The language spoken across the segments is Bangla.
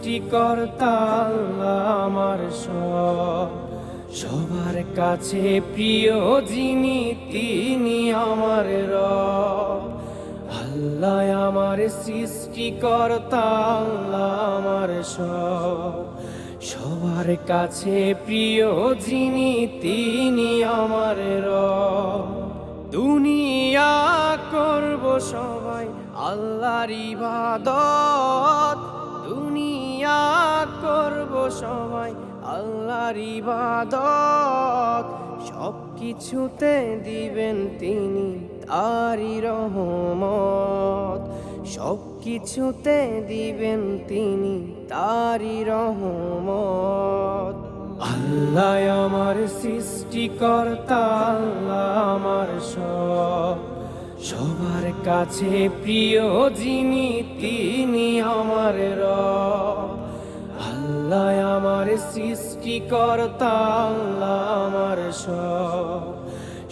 সৃষ্টিকর্তা আল্লাহ আমার সব, সবার কাছে প্রিয় যিনি তিনি আমার রব। আল্লাহ আমার সৃষ্টিকর্তা আল্লাহ আমার সব, সবার কাছে প্রিয় যিনি তিনি আমার রব। দুনিয়া করব সবাই আল্লাহর ইবাদত, দুনিয়া করব সবাই আল্লাহর ইবাদত। সব কিছুতে দিবেন তিনি তারই রহমত, সব কিছুতে দিবেন তিনি তারই রহমত। আল্লাহ আমার সৃষ্টিকর্তা আল্লাহ আমার সব, সবার কাছে প্রিয় যিনি তিনি আমার রব। আল্লাহ আমার সৃষ্টিকর্তা আল্লাহ আমার সব,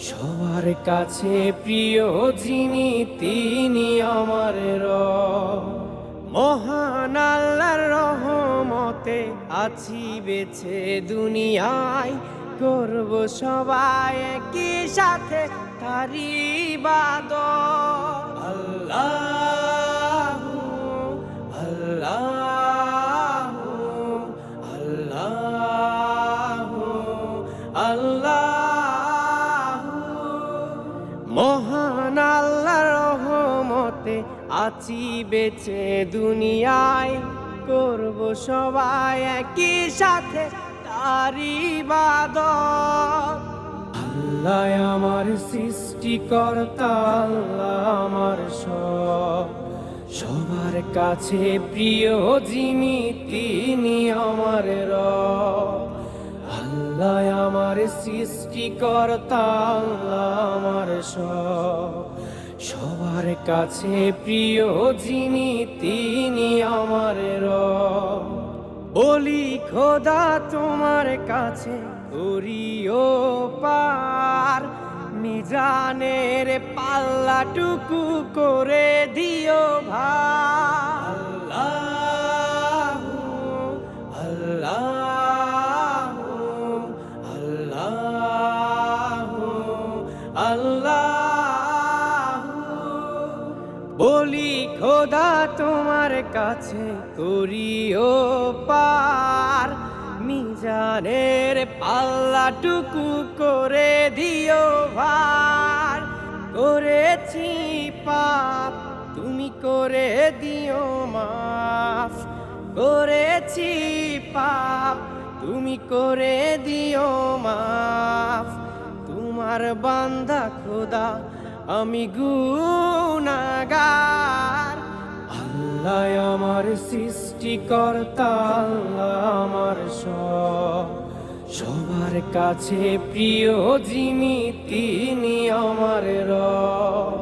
সবার কাছে প্রিয় যিনি তিনি আমার রব। মহান আল্লাহর রহমতে আছি বেঁচে দুনিয়ায়, করব সবাই একই সাথে তারই ইবাদত। আল্লাহু আল্লাহু আল্লাহু আল্লাহু। মহান আল্লাহর রহমতে আছি বেঁচে দুনিয়ায়, করব সবাই একই সাথে তারই ইবাদত। আল্লাহ আমার সৃষ্টিকর্তা আল্লাহ আমার সব, সবার কাছে প্রিয় যিনি তিনি আমার রব। আল্লাহ আমার সৃষ্টিকর্তা আল্লাহ আমার সব, সবার কাছে প্রিয় যিনি তিনি আমার রব। বলি খোদা তোমার কাছে করিও পার, মিজানের পাল্লাটুকু করে দিও ভার। আল্লাহু আল্লাহু আল্লাহু আল্লাহু। বলি খোদা তোমার কাছে করিও পার, মিজানের পাল্লাটুকু করে দিও ভার। করেছি পাপ তুমি করে দিও মাফ, করেছি পাপ তুমি করে দিও মাফ। তোমার বান্দা খোদা আমি গুনাহগার। আল্লাহ আমার সৃষ্টিকর্তা আল্লাহ আমার সব, সবার কাছে প্রিয় যিনি তিনি আমার রব।